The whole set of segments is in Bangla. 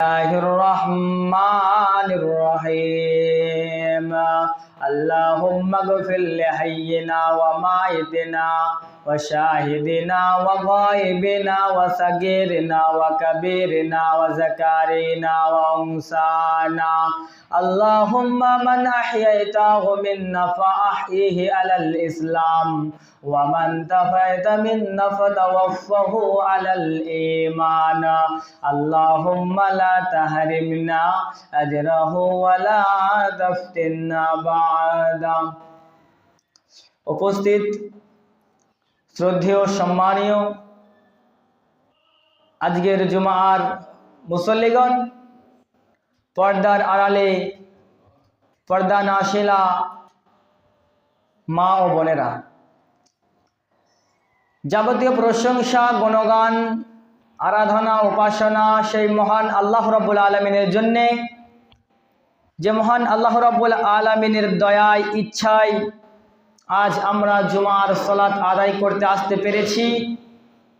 الرحمن الرحيم اللهم اغفر لحينا وميتنا وشاهدنا وغائبنا وصغيرنا وكبيرنا وذكرنا وانثانا اللهم من احييته منا فاحيه على الاسلام ومن توفيت منا فتوفه على الايمان اللهم لا تحرمنا اجره ولا تفتنا بعده। উপস্থিত শ্রদ্ধেয় সম্মানীয় আজকের জুমার মুসল্লিগণ, পর্দার আড়ালে পর্দা নাশিলা মা ও বোনেরা, যাবতীয় প্রশংসা গুণগান আরাধনা উপাসনা সেই মহান আল্লাহ রাব্বুল আলামিনের জন্যে, যে মহান আল্লাহ রাব্বুল আলামিনের দয়ায় ইচ্ছায় আজ আমরা জুমার সালাত আদায় করতে আসতে পেরেছি।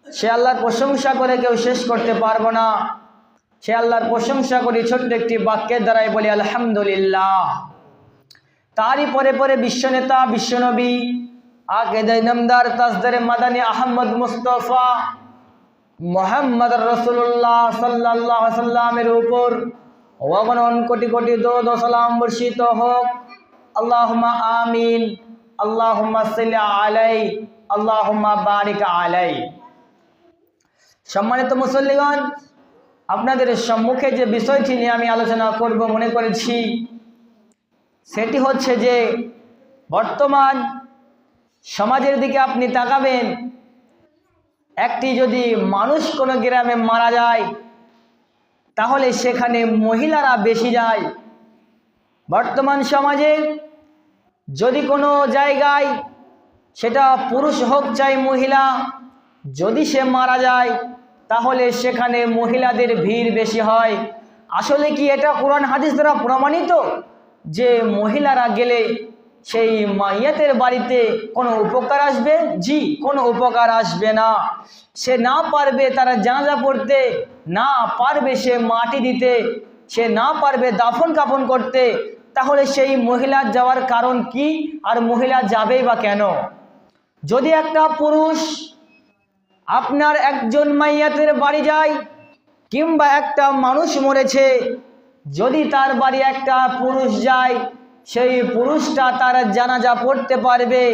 সে আল্লাহর প্রশংসা করে কেউ শেষ করতে পারবো না। সে আল্লাহর প্রশংসা করি ছোট্ট একটি বাক্যের দ্বারাই বলি আলহামদুলিল্লাহ। তারই পরে পরে বিশ্বনেতা বিশ্বনবী আকিদে নামদার তাজদারে মাদানী আহমদ মুস্তফা মুহাম্মদ রাসূলুল্লাহ সাল্লাল্লাহু আলাইহি সাল্লামের উপর অগণন কোটি কোটি দরুদ ও সালাম বর্ষিত হোক। আল্লাহুম্মা আমিন, আল্লাহুম্মা সাল্লি আলাইহি, আল্লাহুম্মা বারিক আলাইহি। সম্মানিত মুসল্লিগণ, আপনাদের সম্মুখে যে বিষয়টি নিয়ে আমি আলোচনা করব মনে করেছি, সেটি হচ্ছে যে বর্তমান সমাজের দিকে আপনি তাকাবেন, একটি যদি মানুষ কোনো গ্রামে মারা যায় তাহলে সেখানে মহিলারা বেশি যায়। বর্তমান সমাজে যদি কোনো জায়গায়, সেটা পুরুষ হোক চাই মহিলা, যদি সে মারা যায় তাহলে সেখানে মহিলাদের ভিড় বেশি হয়। আসলে কি এটা কোরআন হাদিস দ্বারা প্রমাণিত যে মহিলারা গেলে সেই মাইয়াতের বাড়িতে কোনো উপকার আসবে? জি, কোনো উপকার আসবে না। সে না পারবে তারা জানাজা পড়তে, না পারবে সে মাটি দিতে, সে না পারবে দাফন কাফন করতে, তাহলে সেই মহিলার যাওয়ার কারণ কি? আর মহিলা যাবেই বা কেন? যদি একটা পুরুষ আপনার একজন মাইয়াতের বাড়ি যায়, কিংবা একটা মানুষ মরেছে, যদি তার বাড়ি একটা পুরুষ যায়, সেই পুরুষটা তার জানাজা পড়তে পারবে,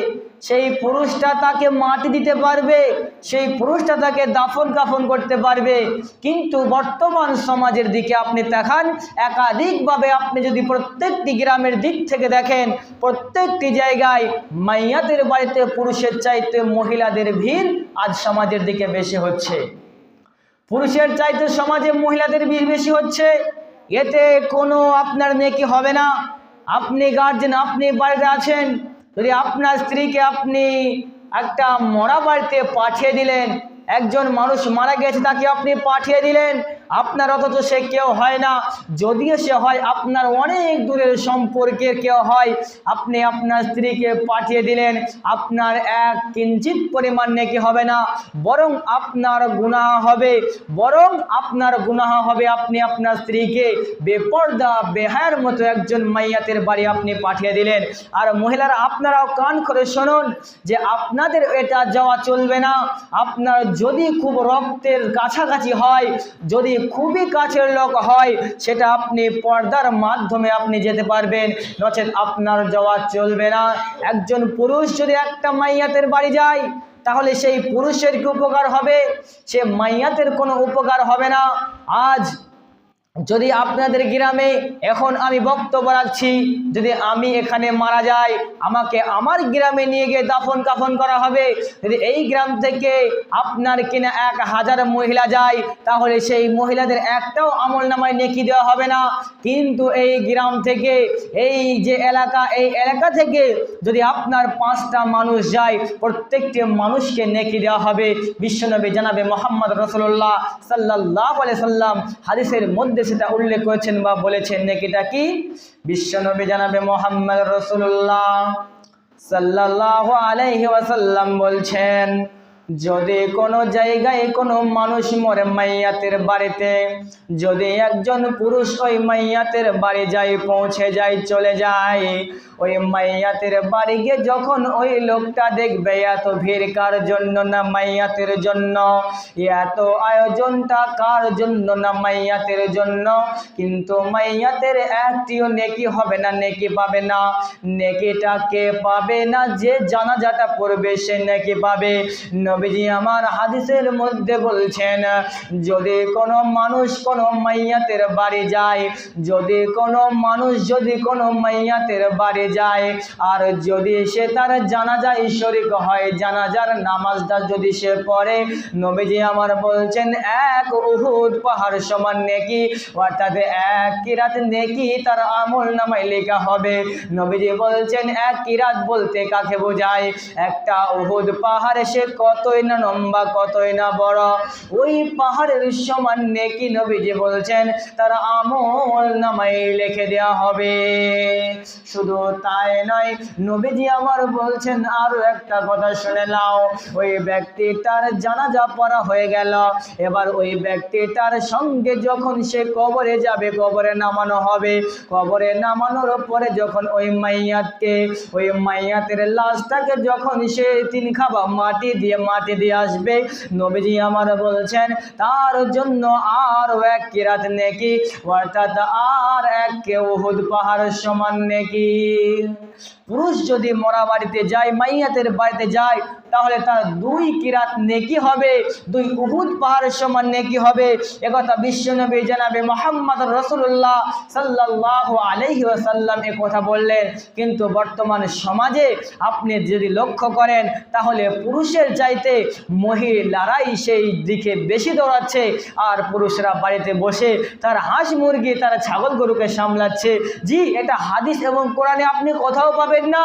সেই পুরুষটা তাকে মাটি দিতে পারবে, সেই পুরুষটা তাকে দাফন কাফন করতে পারবে। কিন্তু বর্তমান সমাজের দিকে আপনি তাকান, একাধিকভাবে আপনি যদি প্রত্যেকটি গ্রামের দিক থেকে দেখেন, প্রত্যেকটি জায়গায় মাইয়াতের বাড়িতে পুরুষের চাইতে মহিলাদের ভিড় আজ সমাজের দিকে বেশি হচ্ছে। পুরুষের চাইতে সমাজে মহিলাদের ভিড় বেশি হচ্ছে। এতে কোনো আপনার নেকি হবে না। আপনি গার্জেন, আপনি বাড়িতে আছেন, যদি আপনার স্ত্রীকে আপনি একটা মরা বাড়িতে পাঠিয়ে দিলেন, একজন মানুষ মারা গেছে তাকে আপনি পাঠিয়ে দিলেন, আপনার অথচ সে কেউ হয় না, যদিও সে হয় আপনার অনেক দূরের সম্পর্কের কেউ হয়, আপনি আপনার স্ত্রীকে পাঠিয়ে দিলেন, আপনার এক কিঞ্চিত পরিমাণ নেকি হবে না, বরং আপনার গুনাহ হবে, বরং আপনার গুনাহ হবে। আপনি আপনার স্ত্রীকে বেপর্দা বেহায়ার মতো একজন মাইয়াতের বাড়ি আপনি পাঠিয়ে দিলেন। আর মহিলারা, আপনারাও কান করে শুনুন যে আপনাদের এটা যাওয়া চলবে না। আপনার যদি খুব রক্তের কাছাকাছি হয়, যদি খুবই কাছের লোক হয়, সেটা আপনি পর্দার মাধ্যমে আপনি যেতে পারবেন, নচেত আপনার যাওয়া চলবে না। একজন পুরুষ যদি একটা মাইয়াতের বাড়ি যায়, তাহলে সেই পুরুষের কি উপকার হবে? সে মাইয়াতের কোনো উপকার হবে না। আজ যদি আপনাদের গ্রামে, এখন আমি বক্তব্য রাখছি, যদি আমি এখানে মারা যাই, আমাকে আমার গ্রামে নিয়ে গিয়ে দাফন কাফন করা হবে। যদি এই গ্রাম থেকে আপনার কিনা 1000 মহিলা যায়, তাহলে সেই মহিলাদের একটাও আমল নামায় নেকি দেওয়া হবে না। কিন্তু এই গ্রাম থেকে, এই যে এলাকা, এই এলাকা থেকে যদি আপনার 5টা মানুষ যায়, প্রত্যেকটি মানুষকে নেকি দেওয়া হবে। বিশ্বনবী জানাবে মুহাম্মদ রাসূলুল্লাহ সাল্লাল্লাহু আলাইহি সাল্লাম হাদিসের মধ্যে সেটা উল্লেখ করেছেন বা বলেছেন। নেকিটা কি? বিশ্বনবী জানাবে মুহাম্মদ রাসূলুল্লাহ সাল্লাল্লাহু আলাইহি ওয়াসাল্লাম বলছেন, যদি কোনো জায়গায় কোনো মানুষ মরে মাইয়াতের বাড়িতে, যদি একজন পুরুষ ওই মাইয়াতের বাড়ি যায়, পৌঁছে যায়, চলে যায়, ওই মাইয়াতের বাড়ি গিয়ে যখন ওই লোকটা দেখবে এত ভিড় কার জন্য? না মাইয়াতের জন্য। এত আয়োজনটা কার জন্য? না মাইয়াতের জন্য। কিন্তু মাইয়াতের একটিও নেকি হবে না, নেকি পাবে না। নেকিটা কে পাবে? না যে জানাজাটা পড়বে সে নেকি পাবে। নবীজি আমার হাদিসের মধ্যে বলছেন, যদি কোনো মানুষ কোনো মাইয়াতের বাড়ি যায়, যদি কোনো মানুষ যদি কোনো মাইয়াতের বাড়ি যায়, আর যদি সে তার জানাজায় শরীক হয়, জানাজার নামাজটা যদি সে পড়ে, নবীজি আমার বলছেন এক উহুদ পাহাড় সমান নেকি, অর্থাৎ এক কিরাত নেকি তার আমল নামায় লেখা হবে। নবীজি বলছেন এক কিরাত বলতে কাকে বোঝায়? একটা উহুদ পাহাড় সে কতই না লম্বা, কতই না বড়, ওই পাহাড়ের সমান নেকি নবীজি বলছেন তার আমল নামায় লিখে দেওয়া হবে। শুধু তাই নয়, নবীজি আমার বলছেন আরো একটা কথা শুনে নাও। ওই ব্যক্তিটার জানাজা পড়া হয়ে গেল, এবার ওই ব্যক্তিটার সঙ্গে যখন সে কবরে যাবে, কবরে নামানো হবে, কবরে নামানোর পরে যখন ওই মাইয়াতকে, ওই মাইয়াতের লাশটাকে যখন সে তিন খাবা মাটি দিয়ে আসবে, নবীজি আমার বলছেন তার জন্য আরো এক কিরাত নেকি, অর্থাৎ আর এক উহুদ পাহাড় সমান নেকি। পুরুষ যদি মরা বাড়িতে যায়, মাইয়াতের বাড়িতে যায়, তাহলে তার 2 কিরাত নেকি হবে, 2 উহুদ পাহাড়ের সমান নেকি হবে। একথা বিশ্বনবী জনাবে মুহাম্মদ রাসূলুল্লাহ সাল্লাল্লাহু আলাইহি ওয়াসাল্লাম কথা বললেন। কিন্তু বর্তমান সমাজে আপনি যদি লক্ষ্য করেন, তাহলে পুরুষের চাইতে মহিলারাই সেই দিকে বেশি দৌড়াচ্ছে, আর পুরুষরা বাড়িতে বসে তার হাঁস মুরগি, তার ছাগল গরুকে সামলাচ্ছে। জি, এটা হাদিস এবং কোরআনে আপনি কোথাও পাবেন না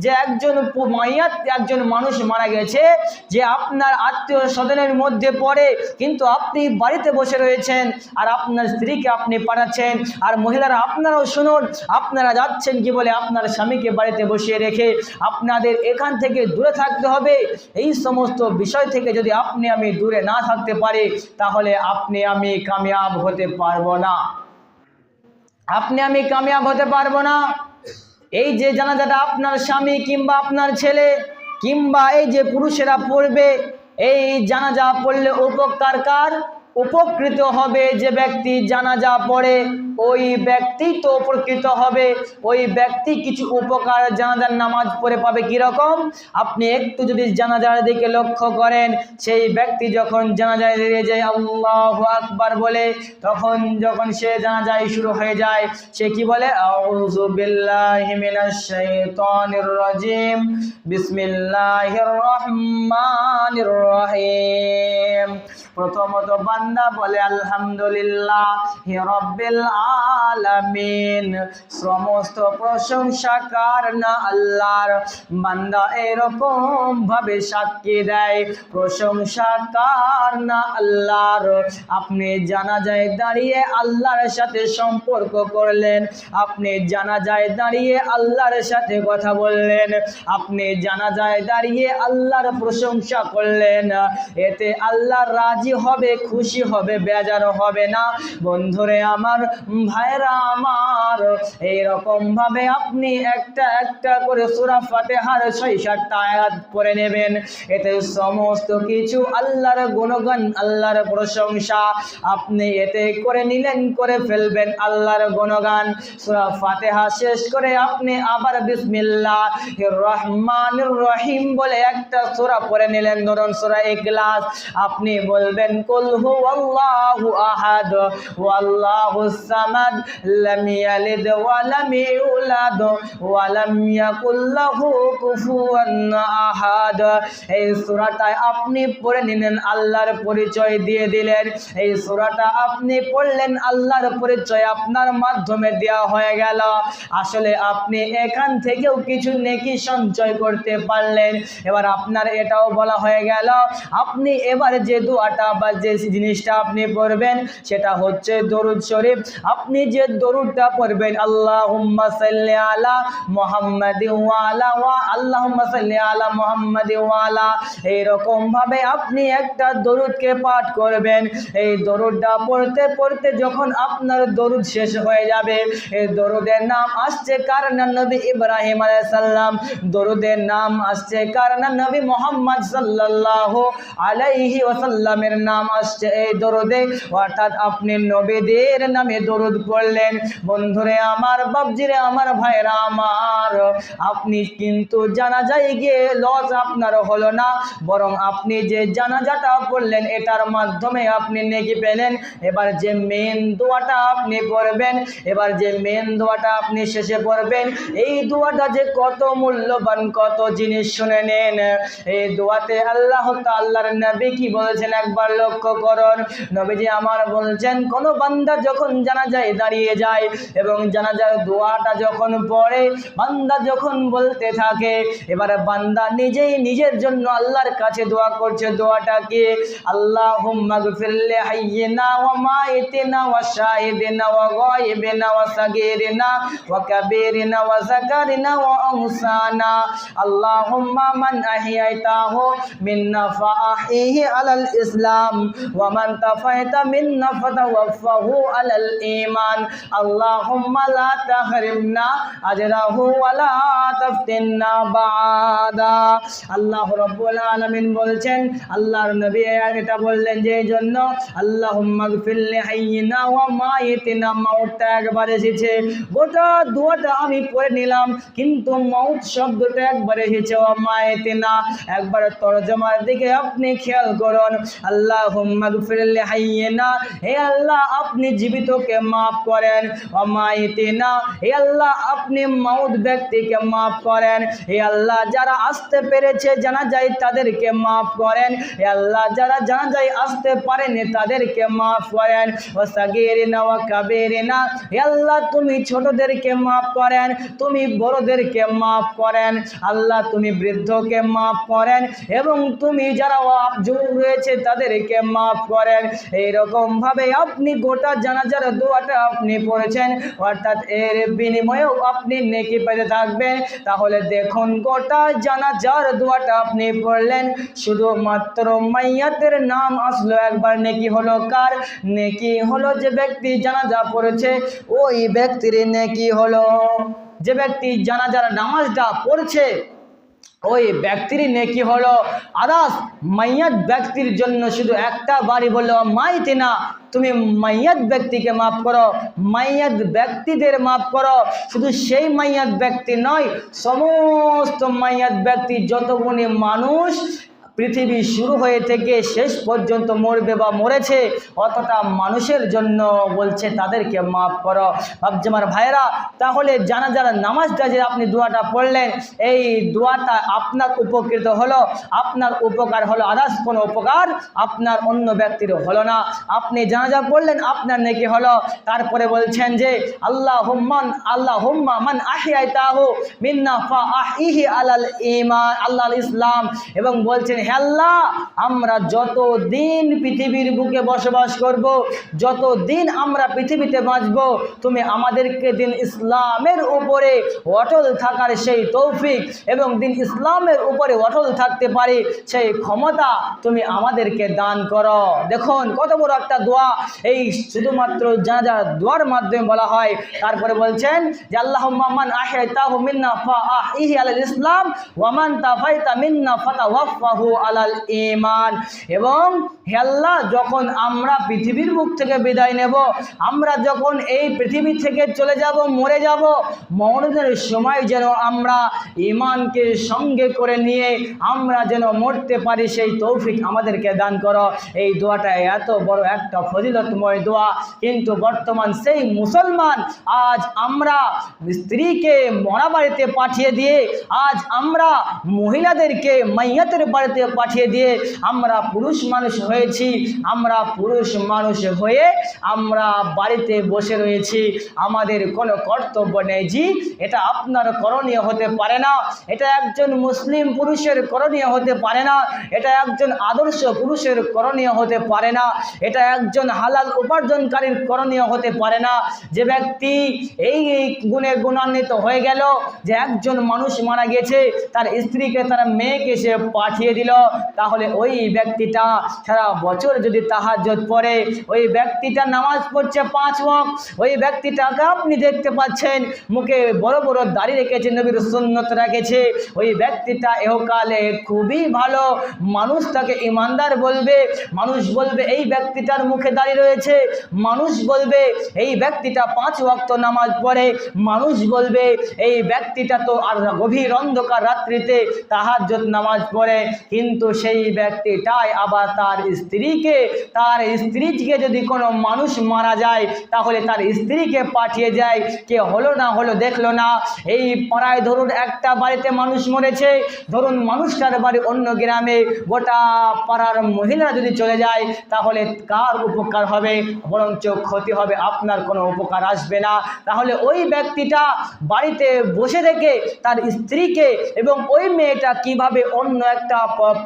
যে একজন মাইয়াত, একজন মানুষ মারা গেছে, যে আপনার আত্মীয় স্বজনের মধ্যে পড়ে, কিন্তু আপনি বাড়িতে বসে রয়েছেন আর আপনার স্ত্রীকে আপনি পাঠাচ্ছেন। আর মহিলারা আপনারাও শুনুন, আপনারা যাচ্ছেন কি বলে আপনার স্বামীকে বাড়িতে বসিয়ে রেখে। আপনাদের এখান থেকে দূরে থাকতে হবে। এই সমস্ত বিষয় থেকে যদি আপনি আমি দূরে না থাকতে পারি, তাহলে আপনি আমি কামিয়াব হতে পারবো না, আপনি আমি কামিয়াব হতে পারবো না। এই যে জানাজাটা আপনার স্বামী কিংবা আপনার ছেলে কিংবা এই যে পুরুষেরা পড়বে, এই জানাজা পড়লে উপকার কার? উপকৃত হবে যে ব্যক্তি জানাজা পড়ে, ওই ব্যক্তি তো উপকৃত হবে। ওই ব্যক্তি কিছু উপকার জানাজার নামাজ পড়ে পাবে। কীরকম? আপনি একটু যদি জানাজার দিকে লক্ষ্য করেন, সেই ব্যক্তি যখন জানাজায় দাঁড়িয়ে যায় আল্লাহু আকবার বলে, তখন যখন সে জানাজায় শুরু হয়ে যায়, সে কি বলে? আউযু বিল্লাহি মিনাশ শাইতানির রাজিম, বিসমিল্লাহির রহমানির রহিম। প্রথমত বান্দা বলে আলহামদুলিল্লাহি রাব্বিল আলামিন, সমস্ত প্রশংসা কার? না আল্লাহর। বান্দা এরকম ভাবে সাক্ষী দেয়, প্রশংসা কার? না আল্লাহর। আপনি জানাজায় দাঁড়িয়ে আল্লাহর সাথে সম্পর্ক করলেন, আপনি জানাজায় দাঁড়িয়ে আল্লাহর সাথে কথা বললেন, আপনি জানাজায় দাঁড়িয়ে আল্লাহর প্রশংসা করলেন, এতে আল্লাহ রাজি হবে, খুশি হবে, বেজার হবে না। বন্ধুরে আমার, ভাইরা আমার, এইরকম ভাবে আপনি একটা একটা করে সূরা ফাতিহার ৬-৭টা আয়াত পড়ে নেবেন। এতে সমস্ত কিছু আল্লাহর গুণগান, আল্লাহর প্রশংসা আপনি এতে করে নিলেন, করে ফেলবেন আল্লাহর গুণগান। সূরা ফাতিহা শেষ করে আপনি আবার বিসমিল্লাহির রহমানির রহিম বলে একটা সূরা পড়ে নিলেন, ধরুন সূরা ইখলাস। আপনি বলবেন কুল হুয়াল্লাহু আহাদ ওয়াল্লাহুস সামাদ লাম ইয়ালিদ ওয়া লাম ইউলাদ ওয়া লাম ইয়াকুল লাহু কুফুয়ান আহাদ। এই সূরাটা আপনি পড়ে নিলেন, আল্লাহর পরিচয় দিয়ে দিলেন। এই সূরাটা আপনি পড়লেন, আল্লাহর পরিচয় আপনার মাধ্যমে দেওয়া হয়ে গেল। আসলে আপনি এখান থেকেও কিছু নেকি সঞ্চয় করতে পারলেন। এবার আপনার এটাও বলা হয়ে গেল, আপনি এবার যে দোয়াটা বা যে জিনিসটা আপনি পড়বেন সেটা হচ্ছে দরুদ শরীফ। আপনি যে দরুদটা পড়বেন আল্লাহুম্মা সাল্লি আলা মুহাম্মাদিন ওয়া আলা আল্লাহুম্মা সাল্লি আলা মুহাম্মাদিন ওয়া আলা, এইরকম ভাবে আপনি একটা দরুদকে পাঠ করবেন। এই দরুদটা পড়তে পড়তে যখন আপনার দরুদ শেষ হয়ে যাবে, এই দরুদের নাম আসছে কার না? নবী ইব্রাহিম আলাইহিস সালাম। দরুদের নাম আসছে কার না? নবী মুহাম্মদ সাল্লাল্লাহু আলাইহি ওয়াসাল্লামের নাম আসছে এই দরুদে, অর্থাৎ আপনি নবীদের নামে দরুদ পড়লেন। বন্ধুরে আমার, বাপজিরে আমার, ভাইরা আমার, আপনি কিন্তু জানাজায় গিয়ে লস আপনার হলো না, বরং আপনি যে জানাজাটা পড়লেন এটার মাধ্যমে আপনি নেকি পেলেন। এবার যে মেন দোয়াটা আপনি পড়বেন, এবার যে মেন দোয়াটা আপনি শেষে পড়বেন, এই দোয়াটা যে কত মূল্যবান, কত জিনিস শুনে নেন। এই দোয়াতে আল্লাহ তাআলার নবী কি বলেছেন একবার লক্ষ্য করুন। নবীজি আমার বলছেন, কোন বান্দা যখন জানাজায় দাঁড়িয়ে যায় এবং জানাজার দোয়াটা যখন পড়ে, বান্দা যখন বলতে থাকে, এবারে বান্দা নিজেই নিজের জন্য আল্লাহর কাছে দোয়া করছে। দোয়াটা কি? আল্লাহুম্মা গফির লি হাইয়িনা ওয়া মাইতিনা ওয়া শাহিদিনা ওয়া গায়িবিনা ওয়া সাগীরিনা ওয়া কাবীরিনা ওয়া যাকারিনা ওয়া উনসানা, আল্লাহুম্মা মান আহইয়াতাহু মিন্না ফাআহিহি আলাল ইসলাম ওয়া মান তাফাইতা মিন্না ফাতাওয়াফাহু আলাল ঈমান, আল্লাহুম্মা লা তাহরিমনা আজরাহু ওয়া লা তাফতিননা বাদা। আল্লাহ রাব্বুল আলামিন বলছেন, আল্লাহর নবী এটা বললেন যে এই জন্য আল্লাহুম্মা গফির লি হাইয়িনা ওয়া মাইতিনা, মাউতটা একবার এসেছে, গোটা দোয়াটা আমি পড়ে নিলাম, কিন্তু মাউত শব্দটা একবার এসেছে, ওয়া মাইতিনা একবার তরজমার দিকে আপনি খেয়াল করুন। আল্লাহুম্মা গফির লি হাইয়িনা, হে আল্লাহ আপনি জীবিতকে মাফ করেন, ওয়া মাইতিনা, হে আল্লাহ আপনি মাউত ব্যক্তিকে মাফ করেন, হে আল্লাহ যারা আসতে পেরেছে জানাজায় তাদেরকে মাফ করেন, হে আল্লাহ যারা জানাজায় আসতে পারেনি তাদেরকে মাফ করেন, ওয়া সাগীরিনা ওয়া কাবীরিনা, হে আল্লাহ তুমি ছোটদেরকে মাফ করেন, তুমি বড়দেরকে মাফ করেন, আল্লাহ তুমি বৃদ্ধকে মাফ করেন, এবং তুমি যারা যুবক রয়েছে তাদেরকে মাফ করেন। এইরকম ভাবে আপনি গোটা জানাজার দোয়াটা আপনি পড়েছেন, অর্থাৎ এর বিনিময়েও আপনি নেকি পেতে থাকবেন। তাহলে দেখুন, গোটা জানাজার দোয়াটা আপনি পড়লেন, শুধুমাত্র মাইয়াতের নাম আসলো একবার, নেকি হলো কার? নেকি হলো যে ব্যক্তি জানাজা পড়েছে ওই ব্যক্তির নেকি হলো। যে ব্যক্তি জানাজার নামাজটা পড়ছে ওই ব্যক্তির নেকি হলো। আদাস মাইয়াত ব্যক্তির জন্য শুধু একটা বাড়ি বললো মাইতিনা, তুমি মাইয়াত ব্যক্তিকে মাফ করো, মাইয়াত ব্যক্তিদের মাফ করো। শুধু সেই মাইয়াত ব্যক্তি নয়, সমস্ত মাইয়াত ব্যক্তি যতগুলি মানুষ পৃথিবী শুরু হয়ে থেকে শেষ পর্যন্ত মরবে বা মরেছে, অতটা মানুষের জন্য বলছে তাদেরকে মাফ করো। ভাবছে আমার ভাইরা, তাহলে জানাজার নামাজটা যে আপনি দোয়াটা পড়লেন, এই দোয়াটা আপনার উপকৃত হলো, আপনার উপকার হলো, আদার্স কোনো উপকার আপনার অন্য ব্যক্তির হলো না। আপনি জানাজা পড়লেন, আপনার নেকি হলো। তারপরে বলছেন যে আল্লাহুম্মা মান আহইয়াতাহু মিন্না ফাআহিহি আলাল ঈমান আল্লাল ইসলাম, এবং বলছেন হে আল্লাহ আমরা যত দিন পৃথিবীর বুকে বসবাস করব, যত দিন আমরা পৃথিবীতে বাঁচব, তুমি আমাদেরকে দিন ইসলামের উপরে অটল থাকার সেই তৌফিক এবং দিন ইসলামের উপরে অটল থাকতে পারি সেই ক্ষমতা তুমি আমাদেরকে দান করো। দেখুন কত বড় একটা দোয়া, এই শুধুমাত্র জানাজার দোয়ার মাধ্যমে বলা হয়। তারপরে বলছেন যে আল্লাহুম্মা মান আহইয়াতাহু মিন্না ফাআহিহি আলাল ইসলাম ওয়া মান তাফাইতা মিন্না ফাতাওয়াফাহু আলাল ঈমান, এবং হে আল্লাহ যখন আমরা পৃথিবীর মুখ থেকে বিদায় নেব, আমরা যখন এই পৃথিবী থেকে চলে যাব, মরে যাব, মরণের সময় যেন আমরা ঈমানকে সঙ্গে করে নিয়ে আমরা যেন মরতে পারি সেই তৌফিক আমাদেরকে দান করো। এই দোয়াটা এত বড় একটা ফজিলতময় দোয়া, কিন্তু বর্তমান সেই মুসলমান আজ আমরা স্ত্রীকে মরা বাড়িতে পাঠিয়ে দিয়ে আজ আমরা মহিলাদেরকে মাইয়াতের বাড়িতে বাড়িতে পাঠিয়ে দিয়ে আমরা পুরুষ মানুষ হয়েছি, আমরা পুরুষ মানুষ হয়ে আমরা বাড়িতে বসে রয়েছি, আমাদের কোনো কর্তব্য নেই। জি, এটা আপনার করণীয় হতে পারে না, এটা একজন মুসলিম পুরুষের করণীয় হতে পারে না, এটা একজন আদর্শ পুরুষের করণীয় হতে পারে না, এটা একজন হালাল উপার্জনকারীর করণীয় হতে পারে না। যে ব্যক্তি এই গুণে গুণান্বিত হয়ে গেল যে একজন মানুষ মারা গেছে, তার স্ত্রীকে তার মেয়েকে সে পাঠিয়ে দিল, তাহলে ওই ব্যক্তিটা সারা বছর যদি তাহাজ্জুদ পড়ে, ওই ব্যক্তিটা নামাজ পড়ছে 5 ওয়াক্ত, ওই ব্যক্তিটাকে আপনি দেখতে পাচ্ছেন মুখে বড় বড় দাড়ি রেখেছে, নবীর সুন্নত রেখেছে, ওই ব্যক্তিটা এহকালে খুবই ভালো, মানুষ তাকে ইমানদার বলবে, মানুষ বলবে এই ব্যক্তিটার মুখে দাড়ি রয়েছে, মানুষ বলবে এই ব্যক্তিটা 5 ওয়াক্ত নামাজ পড়ে, মানুষ বলবে এই ব্যক্তিটা তো আর গভীর অন্ধকার রাত্রিতে তাহাজ্জুদ নামাজ পড়ে। কিন্তু সেই ব্যক্তিটাই আবার তার স্ত্রীকে যদি কোনো মানুষ মারা যায়, তাহলে তার স্ত্রীকে পাঠিয়ে যায়, কে হলো না হলো দেখলো না। এই পাড়ায় ধরুন একটা বাড়িতে মানুষ মরেছে, ধরুন মানুষটার বাড়ি অন্য গ্রামে, গোটা পাড়ার মহিলারা যদি চলে যায়, তাহলে কার উপকার হবে? বরঞ্চ ক্ষতি হবে, আপনার কোনো উপকার আসবে না। তাহলে ওই ব্যক্তিটা বাড়িতে বসে থেকে তার স্ত্রীকে এবং ওই মেয়েটা কিভাবে অন্য একটা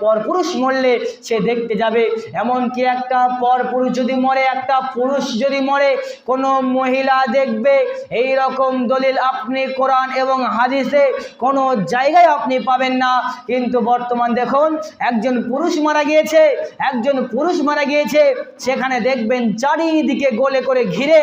পরপুরুষ মরলে সে দেখতে যাবে। এমনকি একটা পরপুরুষ যদি মরে, একটা পুরুষ যদি মরে, কোনো মহিলা দেখবে, এই রকম দলিল আপনি কোরআন এবং হাদিসে কোনো জায়গায় আপনি পাবেন না। কিন্তু বর্তমান দেখুন, একজন পুরুষ মারা গিয়েছে, সেখানে দেখবেন চারিদিকে গোলে করে ঘিরে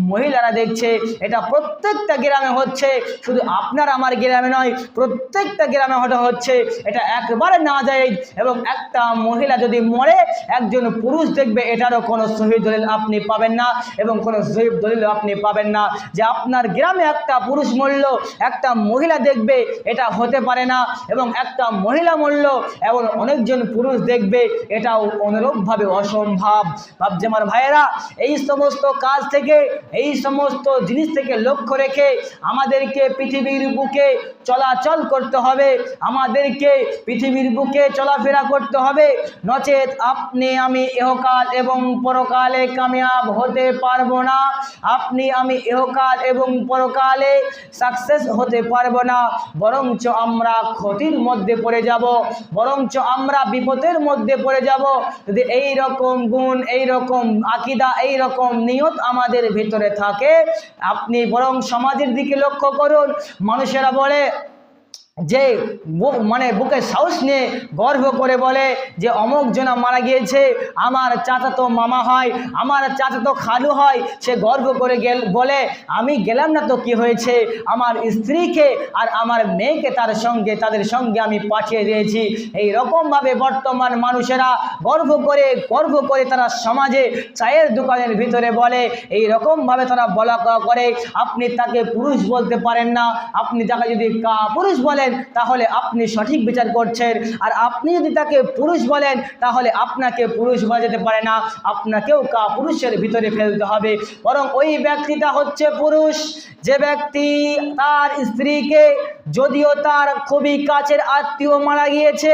মহিলারা দেখছে। এটা প্রত্যেকটা গ্রামে হচ্ছে, শুধু আপনার আমার গ্রামে নয়, প্রত্যেকটা গ্রামে হচ্ছে। এটা একবারে না যায়। এবং একটা মহিলা যদি মরে, একজন পুরুষ দেখবে, এটারও কোনো সহিহ দলিল আপনি পাবেন না এবং কোনো সহিহ দলিল আপনি পাবেন না যে আপনার গ্রামে একটা পুরুষ মরল, একটা মহিলা দেখবে, এটা হতে পারে না। এবং একটা মহিলা মরল এবং অনেকজন পুরুষ দেখবে, এটাও অনুরূপভাবে অসম্ভব। ভাবছে আমার ভাইয়েরা, এই সমস্ত কাজ থেকে, এই সমস্ত জিনিস থেকে লক্ষ্য রেখে আমাদেরকে পৃথিবীর বুকে চলাচল করতে হবে, আমাদেরকে পৃথিবীর বুকে চলাফেরা করতে হবে। নচেত আপনি আমি ইহকাল এবং পরকালে কামিয়াব হতে পারবো না, আপনি আমি ইহকাল এবং পরকালে সাকসেস হতে পারবো না, বরঞ্চ আমরা ক্ষতির মধ্যে পড়ে যাব, বরঞ্চ আমরা বিপদের মধ্যে পড়ে যাব। যদি এই রকম গুণ, এই রকম আকীদা, এই রকম নিয়ত আমাদের ভিতরে থাকে, আপনি বরং সমাজের দিকে লক্ষ্য করুন। মানুষেরা বলে যে বুকে সাহস নিয়ে গর্ব করে বলে যে অমুক জনা মারা গিয়েছে, আমার চাচাতো মামা হয়, আমার চাচাতো খালু হয়, সে গর্ব করে বলে আমি গেলাম না তো কি হয়েছে, আমার স্ত্রীকে আর আমার মেয়েকে তাদের সঙ্গে আমি পাঠিয়ে দিয়েছি। এই রকমভাবে বর্তমান মানুষেরা গর্ব করে তারা সমাজে চায়ের দোকানের ভিতরে বলে, এই রকমভাবে তারা বলা করে। আপনি তাকে পুরুষ বলতে পারেন না, আপনি তাকে যদি পুরুষ বলেন তাহলে আপনি সঠিক বিচার করছেন, আর আপনি যদি তাকে পুরুষ বলেন তাহলে আপনাকে পুরুষ বলা যেতে পারে না, আপনাকেও পুরুষের ভিতরে ফেলতে হবে। বরং ওই ব্যক্তিটা হচ্ছে পুরুষ যে ব্যক্তি তার স্ত্রীকে, যদিও তার খুবই কাছের আত্মীয় মারা গিয়েছে,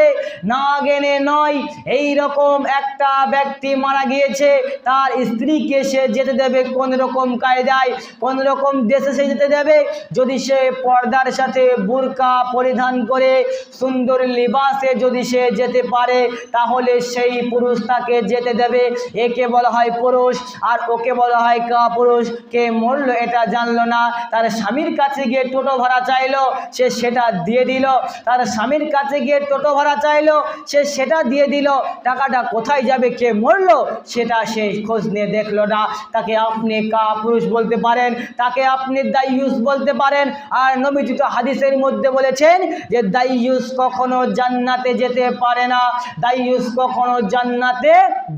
না জেনে নয়, এই রকম একটা ব্যক্তি মারা গিয়েছে, তার স্ত্রীকে সে যেতে দেবে কোন রকম কায়দায়, কোন রকম দেশে সে যেতে দেবে? যদি সে পর্দার সাথে বুরকা পরিধান করে সুন্দর লিবাসে যদি সে যেতে পারে, তাহলে সেই পুরুষ তাকে যেতে দেবে। একে বলা হয় পুরুষ, আর ওকে বলা হয় কাপুরুষ। কে মরলো এটা জানলো না, তার স্বামীর কাছে গিয়ে টোটো ভাড়া চাইলো, সে সেটা দিয়ে দিল, তার স্বামীর কাছে গিয়ে টোটো ভাড়া চাইলো, সে সেটা দিয়ে দিল, টাকাটা কোথায় যাবে, কে মরলো সেটা সে খোঁজ নিয়ে দেখলো না। তাকে আপনি কাপুরুষ বলতে পারেন, তাকে আপনি দাইয়ুস বলতে পারেন। আর নবীজি তো হাদিসের মধ্যে বলেছেন যে দাইয়ুস কখনো জান্নাতে যেতে পারে না, দাইয়ুস কখনো জান্নাতে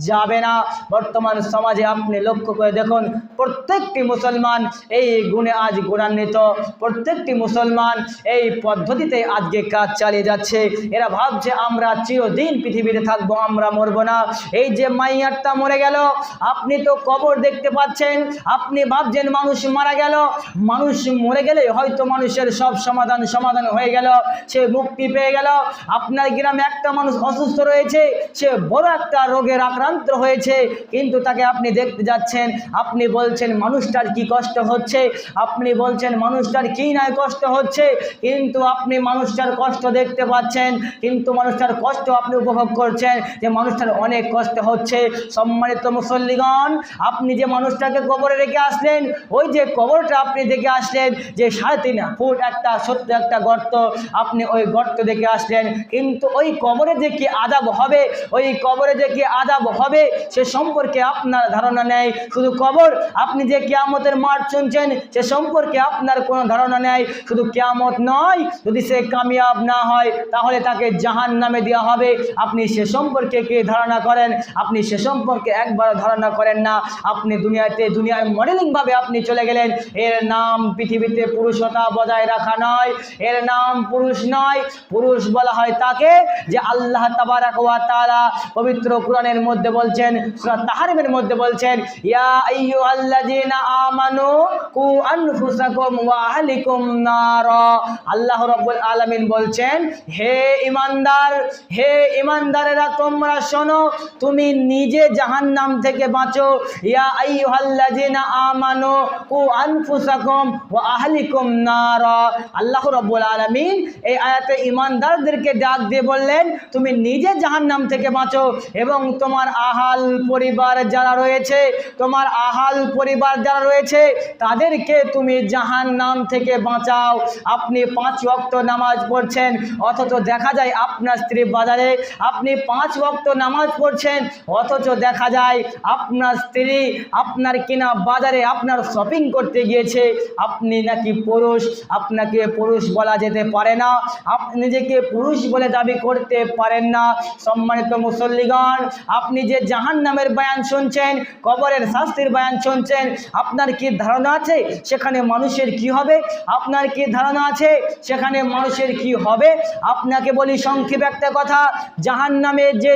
যাবে না। বর্তমান সমাজে আপনি লক্ষ্য করে দেখুন, প্রত্যেকটি মুসলমান এই গুণে আজ গুণান্বিত, প্রত্যেকটি মুসলমান এই পদ্ধতিতে আজকে কাজ চালিয়ে যাচ্ছে। এরা ভাবছে আমরা চিরদিন পৃথিবীতে থাকবো, আমরা মরবো না। এই যে মাইয়ারটা মরে গেল, আপনি তো কবর দেখতে পাচ্ছেন, আপনি ভাবছেন মানুষ মারা গেল, মানুষ মরে গেলে হয়তো মানুষের সব সমাধান হয়ে গেল। গেল, সে মুক্তি পেয়ে গেল। আপনার গ্রামে একটা মানুষ অসুস্থ রয়েছে, সে বড় একটা রোগের আক্রান্ত হয়েছে, কিন্তু তাকে আপনি দেখতে যাচ্ছেন, আপনি বলছেন মানুষটার কি কষ্ট হচ্ছে, আপনি বলছেন মানুষটার কি নাই কষ্ট হচ্ছে, কিন্তু আপনি মানুষটার কষ্ট দেখতে পাচ্ছেন, কিন্তু মানুষটার কষ্ট আপনি উপভোগ করছেন যে মানুষটার অনেক কষ্ট হচ্ছে। সম্মানিত মুসল্লিগণ, আপনি যে মানুষটাকে কবরে রেখে আসলেন, ওই যে কবরটা আপনি দেখে আসলেন, যে 3.5 ফুট একটা ছোট্ট একটা গর্ত, আপনি ওই গর্ত দেখে আসলেন, কিন্তু ওই কবরে যে কি আযাব হবে, ওই কবরে যে কি আযাব হবে সে সম্পর্কে আপনার ধারণা নেই। শুধু কবর, আপনি যে কিয়ামতের মাঠ শুনছেন সে সম্পর্কে আপনার কোনো ধারণা নেই। শুধু কিয়ামত নয়, যদি সে কামিয়াব না হয় তাহলে তাকে জাহান্নামে দেওয়া হবে, আপনি সে সম্পর্কে কি ধারণা করেন? আপনি সে সম্পর্কে একবারও ধারণা করেন না। আপনি দুনিয়ার মডেলিংভাবে আপনি চলে গেলেন। এর নাম পৃথিবীতে পুরুষতা বজায় রাখা নয়, এর নাম পুরুষ নয়। পুরুষ বলা হয় তাকে যে আল্লাহ তাবারাক ওয়া তাআলা পবিত্র কোরআনের মধ্যে বলছেন, সূরা তাহরিমের মধ্যে বলছেন, ইয়া আইয়ুহাল্লাযীনা আমানু কু আনফুসাকুম ওয়া আহলিকুম নারা। আল্লাহ রাব্বুল আলামিন বলছেন, হে ঈমানদার, হে ঈমানদারেরা তোমরা শোনো, তুমি নিজে জাহান্নাম থেকে বাঁচো। ইয়া আইয়ুহাল্লাযীনা আমানু কু আনফুসাকুম ওয়া আহলিকুম নারা। আল্লাহ রাব্বুল আলামিন এই আয়াতে ঈমানদারদেরকে ডাক দিয়ে বললেন, তুমি নিজে জাহান্নাম থেকে বাঁচো এবং তোমার আহাল পরিবার যারা রয়েছে, তোমার আহাল পরিবার যারা রয়েছে তাদেরকে তুমি জাহান্নাম থেকে বাঁচাও। আপনি 5 ওয়াক্ত নামাজ পড়ছেন, অথচ দেখা যায় আপনার স্ত্রী বাজারে, আপনি 5 ওয়াক্ত নামাজ পড়ছেন, অথচ দেখা যায় আপনার স্ত্রী আপনার কিনা বাজারে আপনার শপিং করতে গিয়েছে। আপনি নাকি পুরুষ, আপনাকে পুরুষ বলা যেতে পারে না, আপনি নিজেকে পুরুষ বলে দাবি করতে পারেন না। সম্মানিত মুসল্লিগণ, আপনি যে জাহান্নামের বয়ান শুনছেন, কবরের শাস্তির বয়ান শুনছেন, আপনার কি ধারণা আছে সেখানে মানুষের কি হবে? আপনার কি ধারণা আছে সেখানে মানুষের কি হবে? আপনাকে বলি সংক্ষেপে একটা কথা,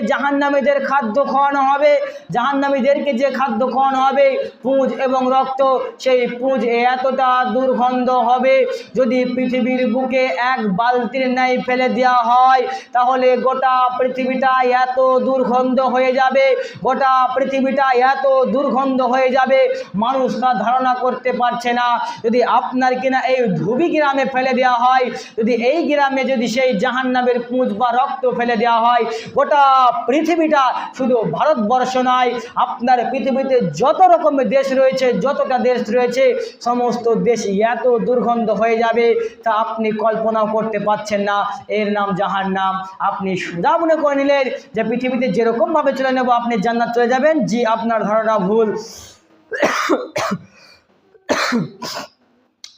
জাহান্নামীদের খাদ্য খাওয়ানো হবে, জাহান্নামীদেরকে যে খাদ্য খাওয়ানো হবে পুঁজ এবং রক্ত, সেই পুঁজ এতটা দুর্গন্ধ হবে, যদি পৃথিবীর বুকে এক বালতির ন্যায় ফেলে দেওয়া হয় তাহলে গোটা পৃথিবীটা এত দুর্গন্ধ হয়ে যাবে, গোটা পৃথিবীটা এত দুর্গন্ধ হয়ে যাবে, মানুষ তা ধারণা করতে পারছে না। যদি আপনার কিনা এই ধুবি গ্রামে ফেলে দেওয়া হয়, যদি এই গ্রামে যদি সেই জাহান্নামের পুঁজ বা রক্ত ফেলে দেওয়া হয়, গোটা পৃথিবীটা, শুধু ভারতবর্ষ নয়, আপনার পৃথিবীতে যত রকমের দেশ রয়েছে, যতটা দেশ রয়েছে, সমস্ত দেশ এত দুর্গন্ধ হয়ে যাবে তা আপনি কল্পনাও করতে পারছেন না। এর নাম জাহান্নাম। আপনি সুদা মনে করে নিলেন যে পৃথিবীতে যেরকমভাবে চলে নেব আপনি জান্নাত চলে যাবেন। জি, আপনার ধারণা ভুল।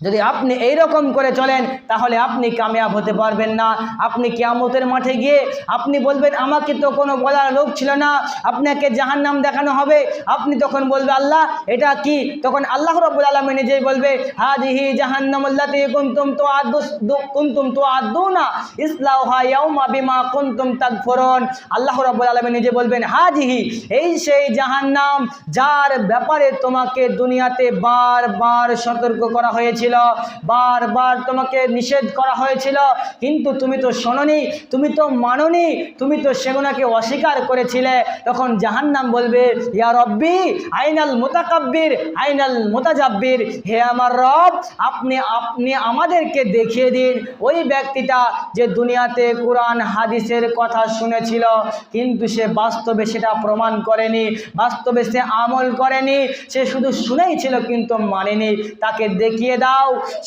যদি আপনি এই রকম করে চলেন তাহলে আপনি কামিয়াব হতে পারবেন না। আপনি কিয়ামতের মাঠে গিয়ে আপনি বলবেন আমাকে তো কোনো বলার লোক ছিল না, আপনাকে জাহান্নাম দেখানো হবে, আপনি তখন বলবে আল্লাহ এটা কি? তখন আল্লাহ রাব্বুল আলামিন নিজেই বলবে, হাযিহি জাহান্নামুল্লাতী কুনতুম তুআদুনা ইসলাউহা ইয়াউমা বিমা কুনতুম তাকফুরুন। আল্লাহ রাব্বুল আলামিন নিজে বলবেন, হাযিহি, এই সেই জাহান্নাম যার ব্যাপারে তোমাকে দুনিয়াতে বারবার সতর্ক করা হয়েছে, বারবার তোমাকে নিষেধ করা হয়েছিল, কিন্তু তুমি তো শোনোনি, তুমি তো মানোনি, তুমি তো সেগুলোকে অস্বীকার করেছিলে। তখন জাহান্নাম বলবে, ইয়া রব্বি আইনাল মুতাকাব্বির আইনাল মুতাজাব্বির, হে আমার রব, আপনি আমাদেরকে দেখিয়ে দিন ওই ব্যক্তিটা যে দুনিয়াতে কোরআন হাদিসের কথা শুনেছিল কিন্তু সে বাস্তবে সেটা প্রমাণ করেনি, বাস্তবে সে আমল করেনি, সে শুধু শুনেই ছিল কিন্তু মানেনি। তাকে দেখিয়ে দাও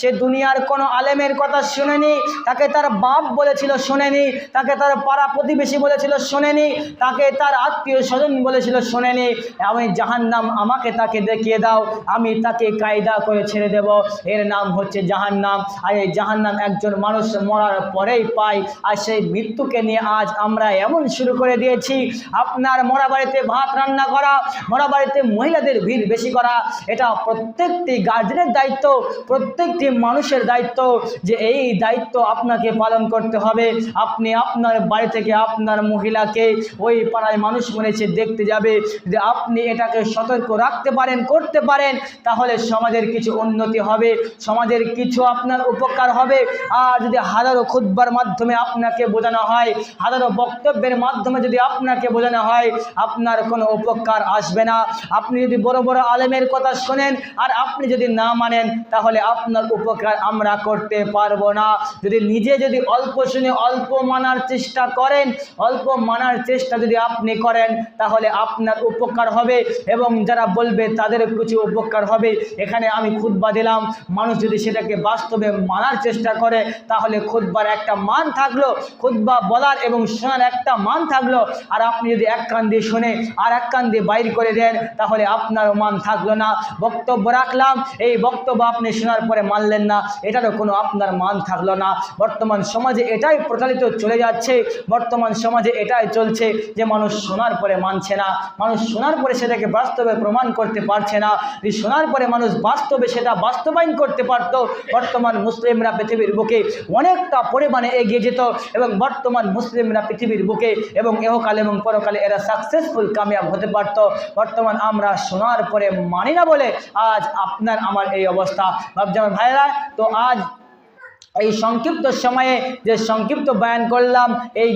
সে দুনিয়ার কোনো আলেমের কথা শুনেনি, তাকে তার বাপ বলেছিল শোনেনি, তাকে তার পাড়া প্রতিবেশী বলেছিল শোনেনি, তাকে তার আত্মীয় স্বজন বলেছিল শোনেনি। আমি জাহান্নাম, আমাকে তাকে দেখিয়ে দাও, আমি তাকে কায়দা করে ছেড়ে দেব। এর নাম হচ্ছে জাহান্নাম। আর এই জাহান্নাম একজন মানুষ মরার পরেই পায়। আর সেই মৃত্যুকে নিয়ে আজ আমরা এমন শুরু করে দিয়েছি, আপনার মরা বাড়িতে ভাত রান্না করা, মরা বাড়িতে মহিলাদের ভিড় বেশি করা, এটা প্রত্যেকটি গার্জেনের দায়িত্ব। প্রত্যেকটি মানুষের দায়িত্ব যে এই দায়িত্ব আপনাকে পালন করতে হবে। আপনি আপনার বাড়ি থেকে আপনার মহিলাকে ওই পাড়ায় মানুষ মরেছে দেখতে যাবে, যে আপনি এটাকে সতর্ক রাখতে পারেন, করতে পারেন, তাহলে সমাজের কিছু উন্নতি হবে, সমাজের কিছু আপনার উপকার হবে। আর যদি হাজারো খুতবার মাধ্যমে আপনাকে বোঝানো হয়, হাজারো বক্তব্যের মাধ্যমে যদি আপনাকে বোঝানো হয়, আপনার কোনো উপকার আসবে না। আপনি যদি বড় বড় আলেমের কথা শোনেন আর আপনি যদি না মানেন, তাহলে আপনার উপকার আমরা করতে পারবো না। যদি নিজে যদি অল্প শুনে অল্প মানার চেষ্টা করেন, অল্প মানার চেষ্টা যদি আপনি করেন, তাহলে আপনার উপকার হবে এবং যারা বলবে তাদের কিছু উপকার হবে। এখানে আমি খুতবা দিলাম, মানুষ যদি সেটাকে বাস্তবে মানার চেষ্টা করে, তাহলে খুতবার একটা মান থাকলো, খুতবা বলার এবং শোনার একটা মান থাকলো। আর আপনি যদি এক কান দিয়ে শুনে আর এক কান দিয়ে বাইর করে দেন, তাহলে আপনার মান থাকলো না। বক্তব্য রাখলাম, এই বক্তব্য আপনি শোনার পরে মানলেন না, এটারও কোনো আপনার মান থাকলো না। বর্তমান সমাজে এটাই প্রচলিত চলে যাচ্ছে, বর্তমান সমাজে এটাই চলছে যে মানুষ শোনার পরে মানছে না, মানুষ শোনার পরে সেটাকে বাস্তবে প্রমাণ করতে পারছে না। যে শোনার পরে মানুষ বাস্তবে সেটা বাস্তবায়ন করতে পারত, বর্তমান মুসলিমরা পৃথিবীর বুকে অনেকটা পরিমাণে এগিয়ে যেত এবং বর্তমান মুসলিমরা পৃথিবীর বুকে এবং ইহকাল এবং পরকালে এরা সাকসেসফুল কামিয়াব হতে পারত। বর্তমান আমরা শোনার পরে মানি না বলে আজ আপনার আমার এই অবস্থা। ভাবছি আমার ভাইরা, তো আজ এই সংক্ষিপ্ত সময়ে যে সংক্ষিপ্ত বয়ান করলাম, এই